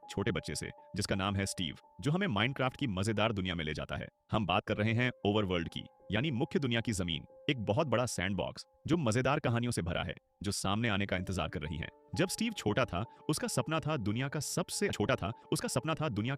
छोटे बच्चे से जिसका नाम है स्टीव, जो हमें माइनक्राफ्ट की मजेदार दुनिया में ले जाता है। हम बात कर रहे हैं ओवरवर्ल्ड की, यानी मुख्य दुनिया की जमीन, एक बहुत बड़ा सैंडबॉक्स जो मजेदार कहानियों से भरा है, जो सामने आने का इंतजार कर रही हैं। जब स्टीव छोटा था, उसका सपना था दुनिया का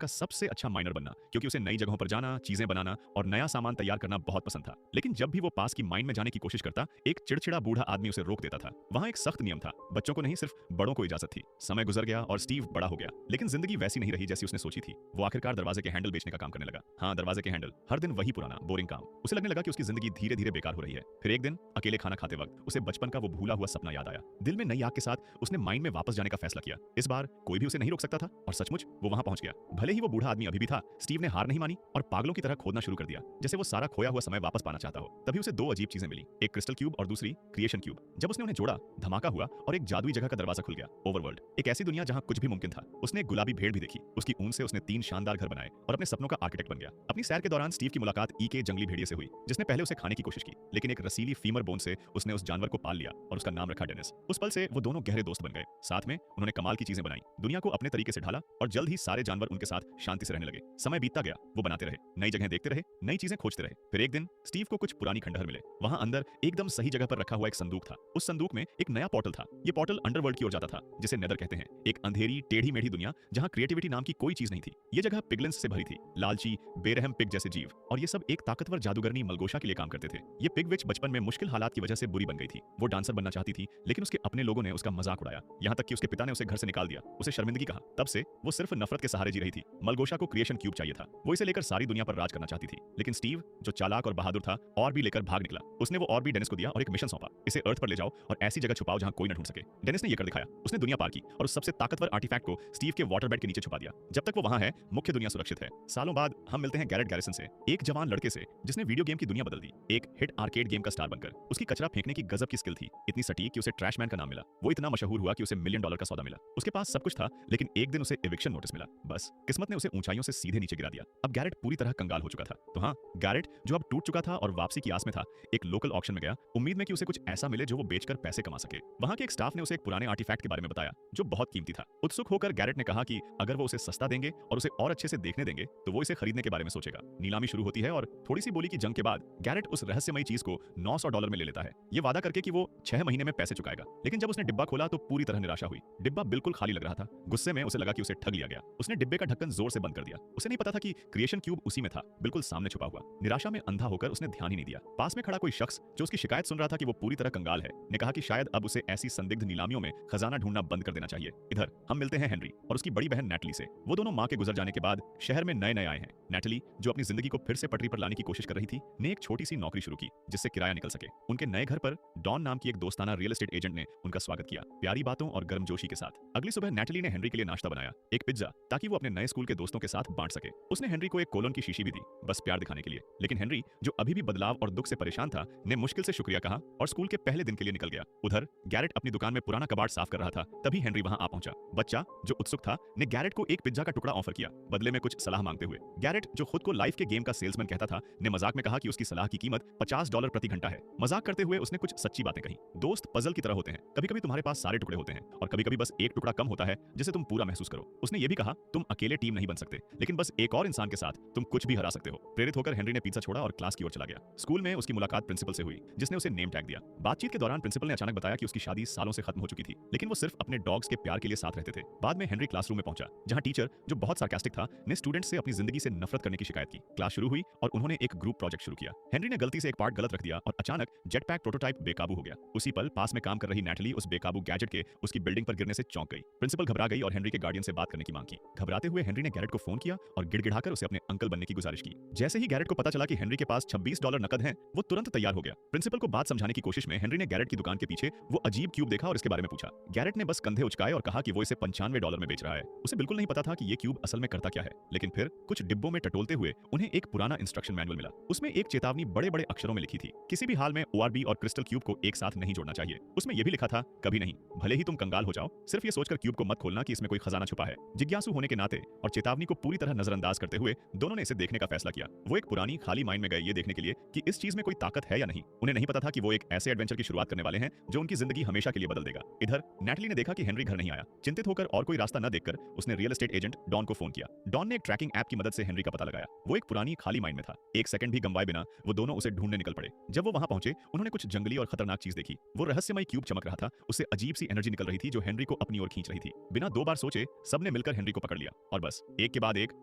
सबसे अच्छा माइनर बनना, क्योंकि उसे नई जगहों पर जाना, चीजें बनाना और नया सामान तैयार करना बहुत पसंद था। लेकिन जब भी वो पास की माइन में जाने की कोशिश करता, एक चिड़चिड़ा बूढ़ा आदमी उसे रोक देता था। वहां एक सख्त नियम था, बच्चों को नहीं, सिर्फ बड़ों को इजाजत थी। समय गुजर गया और स्टीव बड़ा हो गया, लेकिन जिंदगी वैसी नहीं रही जैसी उसने सोची थी। वो आखिरकार दरवाजे के हैंडल बेचने का काम करने लगा। हाँ, दरवाजे के हैंडल, हर दिन वही पुराना बोरिंग काम। उसे लगने लगा कि उसकी जिंदगी धीरे धीरे बेकार हो रही है। फिर एक दिन अकेले खाना खाते वक्त उसे बचपन का वो भूला हुआ सपना याद आया। दिल में नई आग के साथ उसने माइन में वापस जाने का फैसला किया। इस बार कोई भी उसे नहीं रोक सकता था और सचमुच वो वहां पहुंच गया। भले ही वो बूढ़ा आदमी अभी भी था, स्टीव ने हार नहीं मानी और पागलों की तरह खोदना शुरू कर दिया, जैसे वो सारा खोया हुआ समय वापस पाना चाहता हो। तभी उसे दो अजीब चीजें मिली, एक क्रिस्टल क्यूब और दूसरी क्रिएशन क्यूब। जब उसने उन्हें जोड़ा, धमाका हुआ और एक जादुई जगह का दरवाजा खुल गया। ओवरवर्ल्ड, एक ऐसी दुनिया जहां कुछ भी मुमकिन था। उसने एक गुलाबी भेड़ भी देखी, उसकी ऊन से उसने 3 शानदार घर बनाए और अपने सपनों का आर्किटेक्ट बन गया। अपनी सैर के दौरान स्टीव की मुलाकात ई के जंगली भेड़िए से हुई, जिसने पहले उसे खाने की कोशिश की, लेकिन एक रसीली फीमर बोन से उसने उस जानवर को पाल लिया और उसका नाम रखा डेनिस। उस पल से वो दोनों गहरे दोस्त बन गए। साथ में उन्होंने कमाल की चीजें बनाई, दुनिया को अपने तरीके से ढाला और जल्द ही सारे जानवर उनके साथ शांति से रहने लगे। समय बीतता गया, वो बनाते रहे, नई जगह देखते रहे, नई चीजें खोजते रहे। फिर एक दिन स्टीव को कुछ पुरानी खंडहर मिले। वहां अंदर एकदम सही जगह पर रखा हुआ एक संदूक था। उस संदूक में एक नया पोर्टल था। ये पोर्टल अंडरवर्ल्ड की ओर जाता था, जिसे नेदर कहते हैं, एक अंधेरी टेढ़ी मेढ़ी दुनिया जहां क्रिएटिविटी नाम की कोई चीज नहीं थी। ये जगह पिगलिन्स से भरी थी, लालची बेरहम पिग जैसे जीव, और ये सब एक ताकतवर जादूगरनी मलगोशा के लिए काम करते थे। ये पिग विच बचपन में मुश्किल हालात की वजह से बुरी बन गई थी। वो डांसर बनना चाहती थी, लेकिन उसके अपने लोगों ने उसका मजाक उड़ाया, यहाँ तक कि उसके पिता ने उसे घर से निकाल दिया, उसे शर्मिंदगी कहा। तब से वो सिर्फ नफरत के सहारे जी रही थी। मलगोशा को क्रिएशन क्यूब चाहिए था, वो इसे लेकर सारी दुनिया पर राज करना चाहती थी। लेकिन स्टीव, जो चालाक और बहादुर था, और भी लेकर भाग निकला। उसने वो और भी डेनिस को दिया और एक मिशन सौंपा, इसे अर्थ पर ले जाओ और ऐसी जगह छुपाओ जहां कोई न ढूंढ सके। डेनिस ने ये कर दिखाया, उसने दुनिया पार की और उस सबसे ताकतवर आर्टिफैक्ट को स्टीव के वाटर बेड के नीचे छुपा दिया। जब तक वो वहां है, मुख्य दुनिया सुरक्षित है। सालों बाद हम मिलते हैं गैरेट गैरिसन से, एक जवान लड़के से जिसने वीडियो गेम की दुनिया बदल दी। एक हिट आर्केड गेम का स्टार बनकर उसकी कचरा फेंकने की गजब की स्किल थी, इतनी सटीक कि उसे ट्रैश मैन का नाम मिला। वो इतना मशहूर हुआ कि उसे $1 मिलियन का सौदा मिला। उसके पास सब कुछ था, लेकिन एक दिन उसे एविक्शन नोटिस मिला। बस किस्मत ने उसे ऊंचाइयों से सीधे नीचे गिरा दिया। अब गैरेट पूरी तरह कंगाल हो चुका था। तो हाँ, गैरेट जो अब टूट चुका था और वापसी की आस में था, एक लोकल ऑक्शन में गया, उम्मीद में कि उसे कुछ ऐसा मिले जो वो बेचकर पैसे कमा सके। वहां के एक स्टाफ ने उसे एक पुराने आर्टिफैक्ट के बारे में बताया, जो बहुत कीमती था। उत्सुक होकर गैरेट ने कहा कि अगर वो उसे सस्ता देंगे और उसे और अच्छे से देखने देंगे, तो वो इसे खरीदने के बारे में सोचेगा। नीलामी शुरू होती है और थोड़ी सी बोली की जंग के बाद गैरेट उस रहस्यमयी चीज को $900 में ले लेता है, ये वादा करके कि वो 6 महीने में पैसे चुकाएगा। लेकिन जब उसने डिब्बा खोला तो पूरी तरह निराशा हुई। डिब्बा बिल्कुल खाली लग रहा था। गुस्से में उसे लगा कि उसे ठग लिया गया। उसने डिब्बे का ढक्कन जोर से बंद कर दिया। उसे नहीं पता था कि क्रिएशन क्यूब उसी में था, बिल्कुल सामने छुपा हुआ। निराशा में अंधा होकर उसने ध्यान ही नहीं दिया। पास में खड़ा कोई शख्स जो उसकी शिकायत सुन रहा था कि वो पूरी तरह कंगाल है, ने कहा कि शायद अब उसे ऐसी संदिग्ध नीलामियों में खजाना ढूंढना बंद कर देना चाहिए। इधर हम मिलते हैं हेनरी और उसकी बड़ी बहन नैटली से। वो दोनों मां के गुजर जाने के बाद शहर में नए आए हैं। नैटली, जो अपनी जिंदगी को फिर से पटरी पर लाने की कोशिश कर रही थी, ने एक छोटी सी नौकरी शुरू की जिससे किराया निकल सके। उनके नए घर पर डॉन नाम की एक दोस्ताना रियल एस्टेट एजेंट ने उनका स्वागत किया, प्यारी बातों और गर्मजोशी के साथ। अगली सुबह नैटली ने हेनरी के लिए नाश्ता बनाया, एक पिज्जा, ताकि वो अपने नए स्कूल के दोस्तों के साथ बांट सके। उसने हेनरी को एक कोलोन की शीशी भी दी, बस प्यार दिखाने के लिए। लेकिन हेनरी, जो अभी भी बदलाव और दुख से परेशान था, ने मुश्किल से शुक्रिया कहा और स्कूल के पहले दिन के लिए निकल गया। उधर गैरेट अपनी दुकान में पुराना कबाड़ साफ कर रहा था, तभी हेनरी वहां आ पहुंचा। बच्चा, जो उत्सुक था, ने गैरेट को एक पिज्जा का टुकड़ा ऑफर किया, बदले में कुछ सलाह मांगते हुए। गैरेट, जो खुद को लाइफ के गेम का सेल्समैन कहता था, ने मजाक में कहा कि उसकी सलाह की कीमत $50 प्रति घंटा है। मजाक करते हुए उसने कुछ सच्ची बातें कही। दोस्त पजल की तरह होते हैं, कभी कभी तुम्हारे पास सारे टुकड़े होते हैं और कभी कभी बस एक टुकड़ा कम होता है जिसे तुम पूरा महसूस करो। उसने ये भी कहा, तुम अकेले टीम नहीं बन सकते, लेकिन बस एक और इंसान के साथ तुम कुछ भी हरा सकते हो। प्रेरित होकर हेनरी ने पिज्जा छोड़ा और क्लास की ओर चला गया। स्कूल में उसकी मुलाकात प्रिंसिपल से हुई, जिसने उसे नेम टैग दिया। बातचीत के दौरान प्रिंसिपल ने अचानक बताया कि उसकी शादी सालों से खत्म हो चुकी थी, लेकिन वो सिर्फ अपने डॉग्स के प्यार के लिए साथ रहते थे। बाद में हेनरी क्लासरूम में पहुंचा, जहां टीचर, जो बहुत सार्कास्टिक था, ने स्टूडेंट्स से अपनी जिंदगी से नफरत करने की शिकायत की। क्लास शुरू हुई और उन्होंने एक ग्रुप प्रोजेक्ट शुरू किया। हेनरी ने गलती से एक पार्ट गलत रख दिया और अचानक जेट पैक प्रोटोटाइप बेकाबू हो गया। उसी पल पास में काम कर रही नैटली उस बेकाबू गैजेट के उसकी बिल्डिंग पर गिरने से चौंक गई। प्रिंसिपल घबरा गई और हेनरी के गार्डियन से बात करने की मांग की। घबराते हुए हेनरी ने गैरेट को फोन किया और गिड़गिड़ाकर उसे अपने अंकल बनने की गुजारिश की। जैसे ही गैरेट को पता चला कि हेनरी के पास $26 नकद हैं, वो तुरंत तैयार हो गया। प्रिंसिपल को बात समझाने की कोशिश में हेनरी ने गैरेट की दुकान के पीछे वो अजीब क्यूब देखा और इसके बारे में पूछा। गैरेट ने बस कंधे उचकाए और कहा कि वो इसे $95 में बेच रहा है। उसे बिल्कुल नहीं पता था कि ये क्यूब असल में करता क्या है। लेकिन फिर कुछ डिब्बों में टटोलते हुए उन्हें एक पुराना इंस्ट्रक्शन मैनुअल मिला। उसमें एक चेतावनी बड़े बड़े अक्षरों में लिखी थी, किसी भी हाल में ओआरबी और क्रिस्टल क्यूब को एक साथ नहीं जोड़ना चाहिए। उसमें यह भी लिखा था, कभी नहीं, भले ही तुम कंगाल हो जाओ, सिर्फ ये सोचकर क्यूब को मत खोलना कि इसमें कोई खजाना छुपा है। जिज्ञासु होने के नाते और चेतावनी को पूरी तरह नजरअंदाज करते हुए दोनों ने इसे देखने का फैसला किया। वो एक पुरानी खाली माइंड में गए ये देखने के लिए कि इस चीज में कोई ताकत है या नहीं। उन्हें नहीं पता था कि वो एक ऐसे एडवेंचर की शुरुआत करने वाले हैं जो उनकी जिंदगी हमेशा के लिए बदल देगा। इधर नैटली ने देखा कि हेनरी घर नहीं आया। चिंतित होकर और कोई रास्ता न देखकर उसने रियल एस्टेट एजेंट डॉन को फोन किया। डॉन ने एक ट्रैकिंग ऐप की मदद से हेनरी का पता लगाया। वो एक पुरानी खाली माइंड में था। एक सेकंड भी गंवाए बिना वो दोनों उसे ढूंढने निकल पड़े। जब वो वहां पहुंचे, उन्होंने कुछ जंगली और खतरनाक चीज देखी। वो रहस्यमय क्यूब चमक रहा था, उससे अजीब सी एनर्जी निकल रही थी जो हेनरी को अपनी ओर खींच रही थी। बिना दो बार सोचे सबने मिलकर हेनरी को पकड़ लिया और बस एक के बाद एक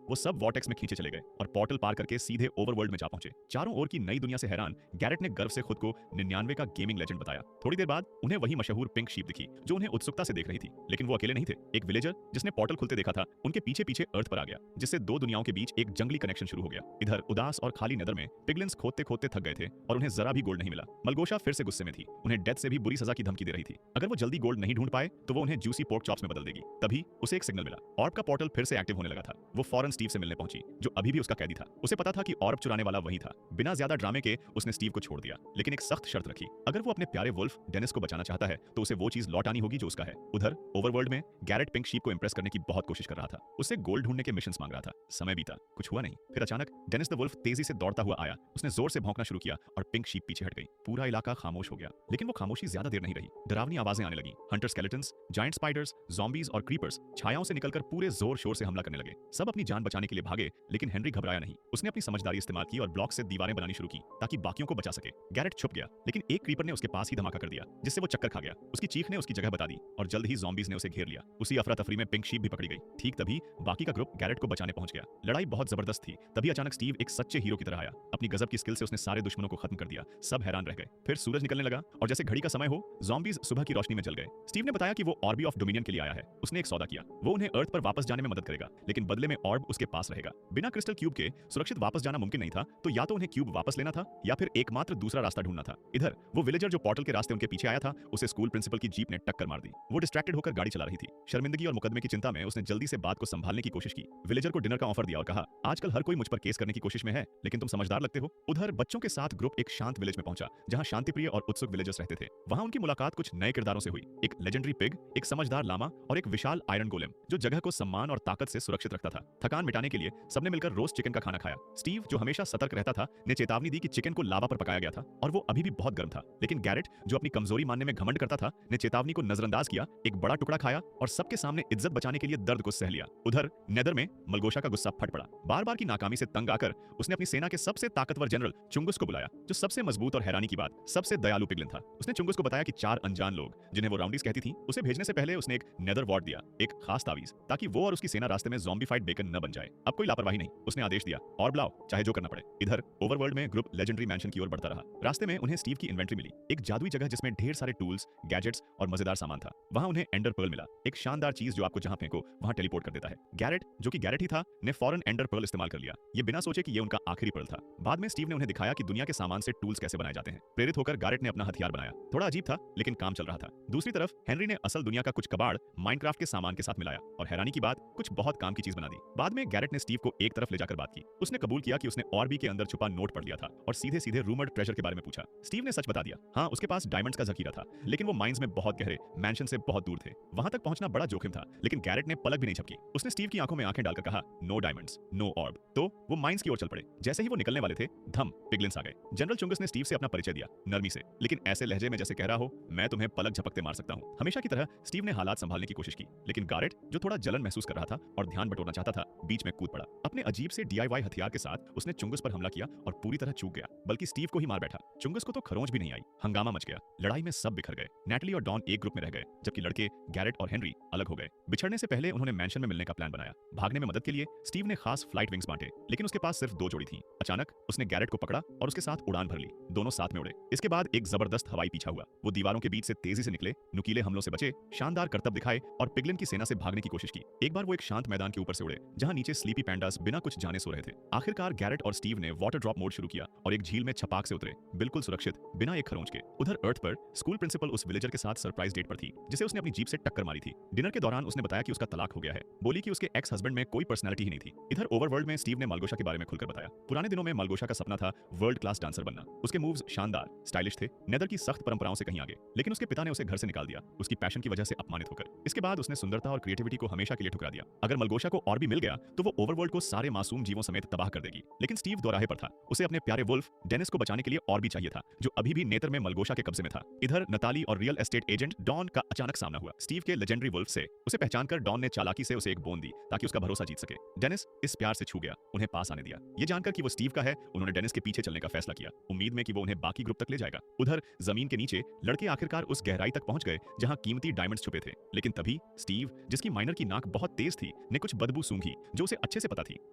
वो सब वॉर्टेक्स में खींचे चले गए और पोर्टल पार करके सीधे ओवरवर्ल्ड में जा पहुंचे। चारों ओर की नई दुनिया से हैरान गैरेट ने गर्व से खुद को 99 का गेमिंग लेजेंड बताया। थोड़ी देर बाद उन्हें वही मशहूर पिंक शीप दिखी जो उन्हें उत्सुकता से देख रही थी। लेकिन वो अकेले नहीं थे। एक विलेजर जिसने पोर्टल खुलते देखा था उनके पीछे पीछे अर्थ पर आ गया, जिससे दो दुनियाओं के बीच एक जंगली कनेक्शन शुरू हो गया। इधर उदास और खाली नेदर में पिगलिन्स खोदते खोदते थक गए थे और उन्हें जरा भी गोल्ड नहीं मिला। मलगोशा फिर से गुस्से में थी। उन्हें डेथ से भी बुरी सजा की धमकी दे रही थी। अगर वो जल्दी गोल्ड नहीं ढूंढ पाए तो वो उन्हें जूसी पोर्क चॉप्स में बदल देगी। तभी उसे एक सिग्नल मिला। ऑर्ब का पोर्टल फिर से एक्टिव होने लगा था। वो फौरन स्टीव से मिलने पहुंची जो अभी भी उसका कैदी था। उसे पता था कि ऑर्ब चुराने वाला वही था। बिना ज्यादा ड्रामे के उसने स्टीव को छोड़ दिया, लेकिन एक सख्त शर्त रखी। अगर वो अपने प्यारे वुल्फ डेनिस को बचाना चाहता है तो उसे वो चीज लौट आनी होगी जो उसका है। उधर ओवरवर्ल्ड में गैरेट पिंक शीप को इंप्रेस करने की बहुत कोशिश कर रहा था। उससे गोल्ड ढूंढने के मिशंस मांग रहा था। समय बीता, कुछ हुआ नहीं। फिर अचानक डेनिस द वुल्फ तेजी से दौड़ता हुआ आया। उसने जोर से भौंकना शुरू किया और पिंक शीप पीछे हट गई। पूरा इलाका खामोश हो गया, लेकिन वो खामोशी ज्यादा देर नहीं रही। डरावनी आवाजें आने लगी। Hunter skeletons, giant spiders, zombies और क्रीपर्स छायाओं से निकलकर पूरे जोर शोर से हमला करने लगे। सब अपनी जान बचाने के लिए भागे, लेकिन हेनरी घबराया नहीं। उसने अपनी समझदारी इस्तेमाल की और ब्लॉक से दीवारें बनानी शुरू की ताकि बाकियों को बचा सके। गैरेट छुप गया, लेकिन एक क्रीपर ने उसके पास ही धमाका कर दिया, जिससे वो चक्कर खा गया। उसकी चीख ने उसकी जगह बता दी और जल्द ही ज़ॉम्बीज ने उसे घेर लिया। उसी अफरा तफरी में पिंक शीप भी पकड़ी गई। ठीक तभी बाकी का ग्रुप गैरेट को बचाने पहुंच गया। लड़ाई बहुत जबरदस्त थी। तभी अचानक स्टीव एक सच्चे हीरो की तरह आया। अपनी गजब की स्किल से उसने सारे दुश्मनों को खत्म कर दिया। सब हैरान रह गए। फिर सूरज निकलने लगा और जैसे घड़ी का समय हो, ज़ॉम्बीज सुबह की रोशनी में जल गए। स्टीव ने बताया कि वो ऑर्बी ऑफ डोमिनियन के लिए आया है। उसने एक सौदा किया। वो उन्हें अर्थ पर वापस जाने में मदद करेगा, लेकिन बदले में ऑर्ब उसके पास रहेगा। बिना क्रिस्टल क्यूब के सुरक्षित वापस जाना मुमकिन नहीं था, तो या तो उन्हें क्यूब वापस लेना था या फिर एकमात्र दूसरा रास्ता ढूंढना था। इधर वो विलेजर जो पोर्टल के रास्ते उनके पीछे आया था, उसे स्कूल प्रिंसिपल की जीप ने टक्कर मार दी। वो डिस्ट्रैक्टेड होकर गाड़ी चला रही थी। शर्मिंदगी और मुकदमे की चिंता में उसने जल्दी से बात को संभालने की कोशिश की। विलेजर को डिनर का ऑफर दिया और कहा, आजकल हर कोई मुझ पर केस करने की कोशिश में है, लेकिन तुम समझदार लगते हो। उधर बच्चों के साथ ग्रुप एक शांत विलेज में पहुंचा, जहां शांतिप्रिय और उत्सुक विलेजर्स रहते थे। वहां उनकी मुलाकात कुछ नए किरदारों से हुई। एक लेजेंडरी पिग, एक समझदार लामा और एक विशाल आयरन गोलेम जो जगह को सम्मान और ताकत से सुरक्षित रखता था। थकान मिटाने के लिए सबने मिलकर रोस्ट चिकन का खाना खाया। स्टीव, जो हमेशा सतर्क रहता था, ने चेतावनी दी कि चिकन को लावा पर पकाया गया था और वो अभी भी बहुत गर्म था। लेकिन गैरेट, जो अपनी कमजोरी मानने में घमंड करता था, ने चेतावनी को नजरअंदाज किया, एक बड़ा टुकड़ा खाया और सबके सामने इज्जत बचाने के लिए दर्द को सह लिया। उधर नेदर में मलगोशा का गुस्सा फट पड़ा। बार बार की नाकामी से तंग आकर उसने अपनी सेना के सबसे ताकतवर जनरल चुंगुस को बुलाया, जो सबसे मजबूत और हैरानी की बात सबसे दयालु पिगलिन था। उसने चुंगुस को बताया कि 4 अनजान लोग, जिन्हें वो राउंडीज कहती थी, उसे भेजने से पहले उसने एक नेदर वार्ड दिया, एक खास तावीज, ताकि वो और उसकी सेना रास्ते में ज़ॉम्बीफाइड बेकन न बन जाए। अब कोई लापरवाही नहीं, उसने आदेश दिया, और बुलाओ, चाहे जो करना पड़े। इधर ओवरवर्ल्ड में ग्रुप लेजेंडरी मैंशन की ओर बढ़ता रहा। रास्ते में उन्हें स्टीव की इन्वेंट्री मिली, एक जादुई जगह जिसमें ढेर सारे टूल्स, गैजेट्स और मजेदार सामान था। वहां उन्हें एंडर पर्ल मिला, एक शानदार चीज जो आपको जहां फेंको वहां टेलीपोर्ट कर देता है। गैरेट, जो कि गैरेट ही था, ने फौरन एंडर पर्ल इस्तेमाल कर लिया, ये बिना सोचे कि ये उनका आखिरी पर्ल था। बाद में स्टीव ने उन्हें दिखाया कि दुनिया के सामान से टूल्स कैसे बनाए जाते हैं। प्रेरित होकर गैरेट ने अपना हथियार बनाया। थोड़ा अजीब था, लेकिन काम चल रहा था। दूसरी तरफ हेनरी ने असल दुनिया का कुछ कबाड़ माइनक्राफ्ट के सामान के साथ मिलाया और हैरानी की बात, कुछ बहुत काम की चीज बना दी। बाद में गैरेट ने स्टीव को एक तरफ ले जाकर बात की। उसने कबूल किया कि उसने ऑर्बी के अंदर छुपा नोट पढ़ लिया था और सीधे सीधे रूमर्ड ट्रेजर के बारे में पूछा। स्टीव ने सच बता दिया, हाँ, उसके पास डायमंड्स का जखीरा था, लेकिन वो माइंस में बहुत गहरे मैंशन से बहुत दूर थे। वहां तक पहुंचना बड़ा जोखिम था, लेकिन गैरेट ने पलक भी नहीं झपकी। उसने स्टीव की आंखों में आंखें डालकर कहा, नो डायमंड्स, नो ऑर्ब। तो वो माइंस की ओर चल पड़े। जैसे ही वो निकलने वाले थे, धम, पिगलिन्स आ गए। जनरल चुंगस ने स्टीव से अपना परिचय दिया, नरमी से, लेकिन ऐसे लहजे में जैसे कह रहा हो, मैं तुम्हें पलक झपकते मार सकता हूं। हमेशा की तरह स्टीव ने हालात संभालने की कोशिश की, लेकिन गैरेट, जो थोड़ा जलन महसूस कर रहा था और ध्यान बटोरना चाहता था, बीच में कूद पड़ा। अपने अजीब से DIY हथियार के साथ उसने चुंगस पर हमला किया और पूरी तरह चूक गया, बल्कि स्टीव को ही मार बैठा। चुंगस को तो खरोंच भी नहीं आई। हंगामा मच गया। लड़ाई में सब बिखर गए। नैटली और डॉन एक ग्रुप में रह गए, जबकि लड़के गैरेट और हेनरी अलग हो गए। बिछड़ने से पहले उन्होंने मैंशन में मिलने का प्लान बनाया। भागने में मदद के लिए स्टीव ने खास फ्लाइट विंग्स बांटे, लेकिन उसके पास सिर्फ 2 जोड़ी थी। अचानक उसने गैरेट को पकड़ा और उसके साथ उड़ान भर ली। दोनों साथ में उड़े। इसके बाद एक जबरदस्त हवाई पीछा हुआ। वो दीवारों के बीच से तेजी से निकले, नुकीले हमलों से बचे, शानदार करतब दिखाए और पिगलिन की सेना से भागने की कोशिश की। एक बार वो एक शांत मैदान के ऊपर से उड़े, जहां नीचे स्लीपी पैंडास बिना कुछ जाने सो रहे थे। आखिरकार गैरेट और स्टीव ने वाटर ड्रॉप मोड शुरू किया और एक झील में छपाक से उतरे, बिल्कुल सुरक्षित, बिना एक खरोंच के। उधर अर्थ पर स्कूल प्रिंसिपल उस विलेजर के साथ सरप्राइज डेट पर थी, जिसे उसने अपनी जीप से टक्कर मारी थी। डिनर के दौरान उसने बताया कि उसका तलाक हो गया है। बोली कि उसके एक्स हस्बैंड में कोई पर्सनैलिटी ही नहीं थी। इधर ओवरवर्ल्ड में स्टीव ने मलगोशा के बारे में खुलकर बताया। पुराने दिनों में मलगोशा का सपना सपना था वर्ल्ड क्लास डांसर बनना। उसके मूव्स शानदार, स्टाइलिश थे, नेदर की सख्त परंपराओं से कहीं आगे। लेकिन उसके पिता ने उसे घर से निकाल दिया, उसकी पैशन की वजह से अपमानित होकर। इसके बाद उसने सुंदरता और क्रिएटिविटी को हमेशा के लिए ठुकरा दिया। अगर मलगोशा को और भी मिल गया तो वो ओवरवर्ल्ड को सारे मासूम जीवों समेत तबाह कर देगी। लेकिन स्टीव दोराहे पर था। उसे अपने प्यारे वुल्फ डेनिस को बचाने के लिए और भी चाहिए था, जो अभी भी नेतर में मलगोशा के कब्जे में था। इधर नताली और रियल एस्टेट एजेंट डॉन का अचानक सामना हुआ। स्टीव के लेजेंडरी वुल्फ से उसे पहचानकर डॉन ने चालाकी से उसे एक बोन दी ताकि उसका भरोसा जीत सके। डेनिस इस प्यार से छू गया, उन्हें पास आने दिया। ये जानकर कि वो स्टीव का है, उन्होंने डेनिस के पीछे चलने का फैसला किया, उम्मीद में कि वो उन्हें बाकी ग्रुप तक ले जाएगा। उधर जमीन के नीचे लड़के आखिरकार उस गहराई तक पहुंच गए जहां कीमती डायमंड्स छुपे थे। लेकिन तभी स्टीव, जिसकी माइनर की नाक बहुत तेज थी, ने कुछ बदबू सूंघी जो उसे अच्छे से पता थी,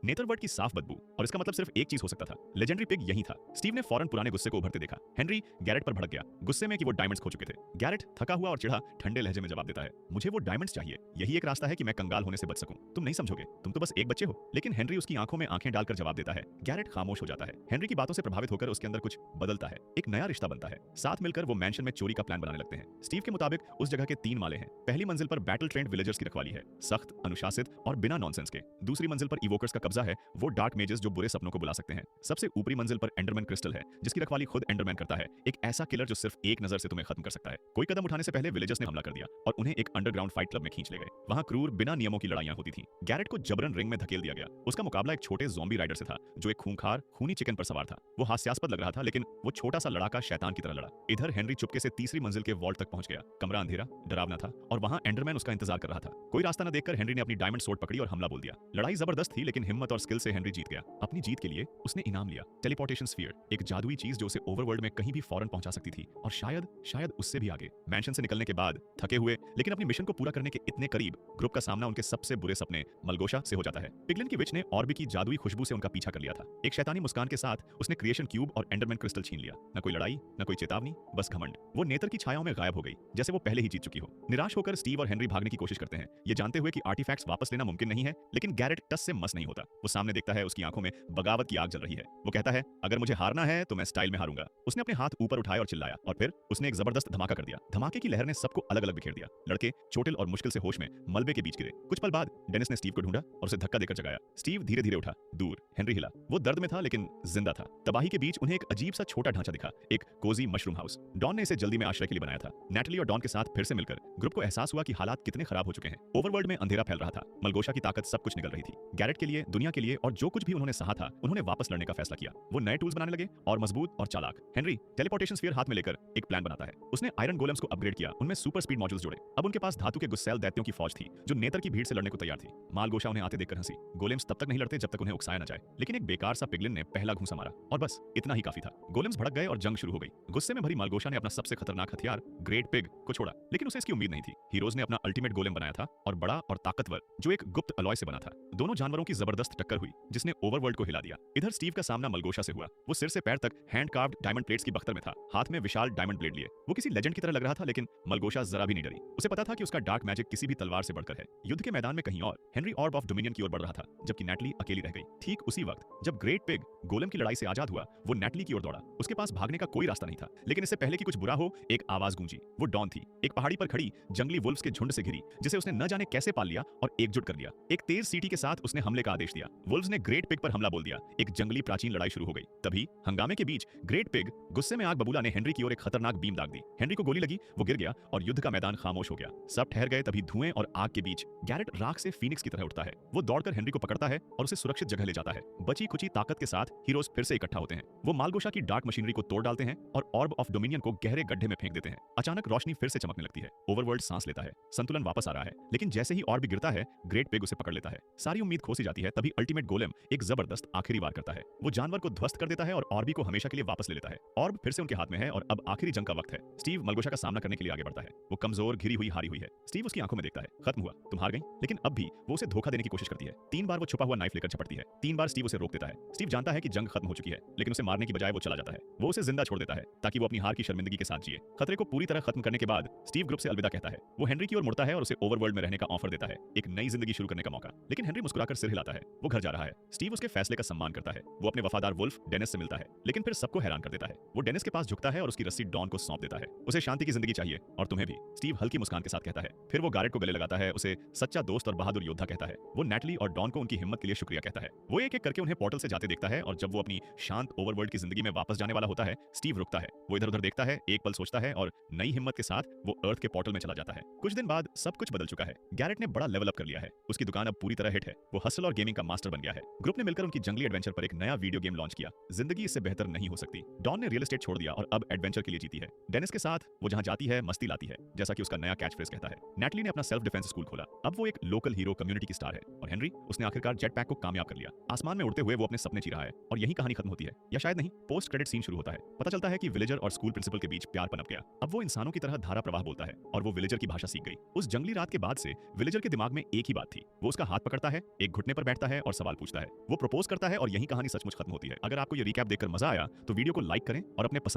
नेथरवर्ल्ड की साफ बदबू। और इसका मतलब सिर्फ एक चीज हो सकता था, लेजेंडरी पिग यही था। स्टीव ने फौरन पुराने गुस्से को उभरते देखा। हेनरी गैरेट पर भड़क गया, गुस्से में कि वो डायमंड्स खो चुके थे। गैरेट थका हुआ और चिढ़ा ठंडे लहजे में जवाब देता है, मुझे वो डायमंड्स चाहिए, यही एक रास्ता है कि मैं कंगाल होने से बच सकूं। तुम नहीं समझोगे, तुम तो बस एक बच्चे हो। लेकिन हेनरी उसकी आंखों में आंखें डालकर जवाब देता है। गैरेट खामोश हो जाता है। हेनरी की बातों से प्रभावित होकर उसके अंदर कुछ बदलता है, एक नया रिश्ता बनता है। साथ मिलकर वो मैंशन में चोरी का प्लान बनाने लगते हैं। स्टीव के मुताबिक उस जगह के 3 माले हैं। पहली मंजिल पर बैटल ट्रेंड विलेजर्स की रखवाली है, सख्त, अनुशासित और बिना नॉनसेंस के। दूसरी मंजिल पर इवोकर्स का कब्जा है, वो डार्क मेजेस जो बुरे सपनों को बुला सकते हैं। सबसे ऊपरी मंजिल पर एंडरमैन क्रिस्टल है, जिसकी रखवाली खुद एंडरमैन करता है, एक ऐसा किलर जो सिर्फ एक नजर से तुम्हें खत्म कर सकता है। कोई कदम उठाने से पहले विलेजर्स ने हमला कर दिया और उन्हें एक अंडरग्राउंड फाइट क्लब में खींच ले गए। वहां क्रूर बिना नियमों की लड़ाइयां होती थीं। गैरेट को जबरन रिंग में धकेल दिया गया। उसका मुकाबला एक छोटे ज़ॉम्बी राइडर से था, जो एक खूंखार खूनी चिकन पर सवार था। वो हास्यास्पद लग रहा था, लेकिन वो छोटा सा लड़ाका शैतान की तरह लड़ा। इधर हेनरी चुपके से तीसरी मंजिल के वॉल्ट तक पहुंच गया। कमरा अंधेरा, डरावना था और वहां एंडरमैन उसका इंतजार कर रहा था। कोई रास्ता न देखकर हेनरी ने अपनी डायमंड सोर्ड पकड़ी और हमला बोल दिया। लड़ाई जबरदस्त थी, लेकिन हिम्मत और स्किल से हेनरी जीत गया। अपनी जीत के लिए उसने इनाम लिया, टेलीपोर्टेशन स्फीयर, एक जादुई चीज जो उसे ओवरवर्ल्ड में कहीं भी फौरन पहुंचा सकती थी और शायद उससे भी आगे। मैंशन से निकलने के बाद थके हुए लेकिन अपनी मिशन को पूरा करने के इतने करीब, ग्रुप का सामना उनके सबसे बुरे सपने मलगोशा से हो जाता है। पिगलिन की विच ने ऑर्बी की जादुई खुशबू से उनका पीछा कर लिया था। एक शैतानी मुस्कान के साथ उसने क्रिएशन क्यूब और एंडरमैन क्रिस्टल छीन लिया। न कोई लड़ाई, न कोई चेतावनी, बस घमंड। वो नेतर की छायाओं में गायब हो गई, जैसे वो पहले ही जीत चुकी हो। निराश होकर स्टीव और हेनरी भागने की कोशिश करते हैं, ये जानते हुए कि आर्टिफैक्ट्स वापस लेना मुमकिन नहीं है। लेकिन गैरेट टस से मस नहीं होता। वो सामने देखता है, उसकी आंखों में बगावत की आग जल रही है। वो कहता है, अगर मुझे हारना है तो मैं स्टाइल में हारूंगा। उसने अपने हाथ ऊपर उठाए और चिल्लाया, और फिर उसने एक जबरदस्त धमाका कर दिया। धमाके की लहर ने सबको अलग अलग बिखेर दिया। लड़के चोटिल और मुश्किल से होश में मलबे के बीच गिरे। कुछ पल बाद डेनिस ने स्टीव को ढूंढा और उसे धक्का देकर जगाया। स्टीव धीरे धीरे उठा, दूर। हेनरी हिला। वो दर्द में था लेकिन जिंदा था। तबाही के बीच उन्हें एक अजीब सा छोटा ढांचा दिखा, एक कोजी मशरूम हाउस। डॉन ने इसे जल्दी में आश्रय के लिए बनाया था। नैटली और डॉन के साथ फिर से मिलकर ग्रुप को एहसास हुआ कि हालात कितने खराब हो चुके हैं। ओवरवर्ल्ड में अंधेरा फैल रहा था, मलगोशा की ताकत सब कुछ निगल रही थी। गैरेट के लिए, दुनिया के लिए और जो कुछ भी उन्होंने सहा था, उन्होंने वापस लड़ने का फैसला किया। वो नए टूल्स बनाने लगे और मजबूत और चालाक। हेनरी टेलीपोर्टेशन स्फीयर हाथ में लेकर एक प्लान बनाता है। उसने आयरन गोलेम्स को अपग्रेड किया, उनमें सुपर स्पीड मॉड्यूल्स जोड़े। अब उनके पास धातु के गुस्सैल दैत्यों की फौज थी, जो नेतर की भीड़ से लड़ने को तैयार थी। मालगोशा उन्हें आते देखकर हंसी। गोलेम्स तब तक नहीं लड़ते जब तक उन्हें उकसाया न जाए। लेकिन एक बेकार सा पिगलिन ने पहला घूंसा मारा और बस इतना ही काफी था। गोलेम्स भड़क गए और जंग शुरू हो गई। गुस्से में भरी मालगोशा ने अपना सबसे खतरनाक हथियार ग्रेट पिग को छोड़ा, लेकिन उसे इसकी उम्मीद नहीं थी। हीरोज ने अपना अल्टीमेट गोलेम बनाया था, और बड़ा और ताकतवर, जो एक गुप्त अलॉय से बना था। दोनों जानवरों की जबरदस्त टक्कर हुई, जिसने ओवरवर्ल्ड को हिला दिया। इधर स्टीव का सामना मलगोशा से हुआ। वो सिर से पैर तक हैंड कार्व्ड डायमंड प्लेट्स की बख्तर में था, हाथ में विशाल डायमंड ब्लेड लिए। वो किसी लेजेंड की तरह लग रहा था, लेकिन मलगोशा जरा भी नहीं डरी। उसे पता था कि उसका डार्क मैजिक किसी भी तलवार से बढ़कर है। युद्ध के मैदान में कहीं और हेनरी ऑर्ब ऑफ डोमिनियन की ओर बढ़ रहा था, जबकि नैटली अकेली रह गई। ठीक उसी वक्त जब ग्रेट पिग गोलेम की लड़ाई से आजाद हुआ, वो नैटली की ओर दौड़ा। उसके पास भागने का कोई रास्ता नहीं था, लेकिन इससे पहले कि कुछ बुरा हो, एक आवाज गूंजी। वो डॉन थी, एक पहाड़ी पर खड़ी जंगली वुल्फ्स के झुंड से घिरी, जिसे उसने न जाने कैसे पाल लिया और एकजुट कर लिया। एक तेज सीटी के साथ उसने हमले का आदेश दिया। वुल्फ्स ने ग्रेट पिग पर हमला बोल दिया। एक जंगली प्राचीन लड़ाई शुरू हो गई। तभी हंगामे के बीच ग्रेट पिग गुस्से में आग बबूला ने हेनरी की ओर एक खतरनाक बीम दाग दी। हेनरी को गोली लगी, वो गिर गया और युद्ध का मैदान खामोश हो गया। सब ठहर गए। तभी धुएं और आग के बीच गैरेट राख से फीनिक्स की तरह उठता है। वो दौड़कर हेनरी को पकड़ता है और उसे सुरक्षित जगह ले जाता है। बची खुची ताकत के साथ हीरोज फिर से इकट्ठा होते हैं। वो मालगोशा की डार्क मशीनरी को तोड़ डालते हैं और ऑर्ब ऑफ डोमिनियन को गहरे गड्ढे में फेंक देते हैं। अचानक रोशनी फिर से चमकने लगती है। ओवरवर्ल्ड सांस लेता है, संतुलन वापस आ रहा है। लेकिन जैसे ही ऑर्ब गिरता है, ग्रेट पिग उसे पकड़ लेता है। सारी उम्मीद खो सी जाती है। तभी अल्टीमेट गोलेम एक जबरदस्त आखिरी वार करता है। वो जानवर को ध्वस्त कर देता है और ऑर्बी को हमेशा के लिए वापस ले लेता है। ऑर्ब फिर से उनके हाथ में है और अब आखिरी जंग का वक्त है। स्टीव मलगोशा का सामना करने के लिए आगे बढ़ता है। वो कमजोर, घिरी हुई, हारी हुई है। स्टीव उसकी आंखों में देखता है, खत्म हुआ, तुम हार गई। लेकिन अब भी वो उसे धोखा देने की कोशिश करती है। 3 बार वो छुपा हुआ नाइफ लेकर झपटती है। 3 बार स्टीव उसे रोक देता है। स्टीव जानता है कि जंग खत्म हो चुकी है, लेकिन उसे मारने की बजाय वो चला जाता है। वो उसे जिंदा छोड़ देता है ताकि वो अपनी हार की शर्मिंदगी के साथ जिए। खतरे को पूरी तरह खत्म करने के बाद स्टीव ग्रुप से अलविदा कहता है। वो हेनरी की ओर मुड़ता है और उसे ओवरवर्ल्ड में रहने का ऑफर देता है, एक नई जिंदगी शुरू करने का मौका। लेकिन हेनरी मुस्कुराकर सिर हिलाता है। वो घर जा रहा है। स्टीव उसके फैसले का सम्मान करता है। वो अपने वफादार वुल्फ डेनिस से मिलता है, लेकिन फिर सबको हैरान कर देता है। वो डेनिस के पास झुकता है और उसकी रस्सी डॉन को सौंप देता है। उसे शांति की जिंदगी चाहिए और तुम्हें भी, स्टीव हल्की मुस्कान के साथ कहता है। फिर वो गारेट को गले लगाता है, उसे सच्चा दोस्त और बहादुर योद्धा कहता है। वो नैटली और डॉन को उनकी हिम्मत के लिए शुक्रिया कहता है। वो एक एक करके उन्हें पोर्टल से जाते देखता है और जब वो अपनी शांत ओवरवर्ल्ड की जिंदगी में वापस जाने वाला होता है, स्टीव रुकता है। वो इधर उधर देखता है, एक पल सोचता है और नई हिम्मत के साथ वो अर्थ के पोर्टल में चला जाता है। कुछ दिन बाद सब कुछ बदल चुका है। गैरेट ने बड़ा लेवल अप कर लिया है। उसकी दुकान अब पूरी तरह हिट है। वो हसल और गेमिंग का मास्टर बन गया है। ग्रुप ने मिलकर उनकी जंगली एडवेंचर पर एक नया वीडियो गेम लॉन्च किया। जिंदगी इससे बेहतर नहीं हो सकती। डॉन ने रियल एस्टेट छोड़ दिया और अब एडवेंचर के लिए जीती है। डेनिस के साथ वो जहां जाती है मस्ती लाती है, जैसा कि उसका नया कैच फ्रेज कहता है। नैटली ने अपना सेल्फ डिफेंस स्कूल खोला। अब वो एक लोकल हीरो कम्युनिटी की स्टार है। और हेनरी, उसने आखिरकार जेट पैक को कामयाब कर लिया। आसमान में उड़ते हुए वो अपने सपने जी रहा है और यही कहानी खत्म होती है, या शायद नहीं। पोस्ट क्रेडिट सीन शुरू होता है। पता चलता है कि विलेजर और स्कूल प्रिंसिपल के बीच प्यार पनप गया। अब वो इंसानों की तरह धारा प्रवाह बोलता है और वो विलेजर की भाषा सीख गई। उस जंगली रात के बाद से विलेजर के दिमाग में एक ही बात थी। वो उसका हाथ पकड़ता है, एक घुटने पर बैठता है और सवाल पूछता है। वो प्रपोज करता है और यही कहानी सचमुच खत्म होती है। अगर आपको ये रिकैप देखकर मजा आया तो वीडियो को लाइक करें और अपने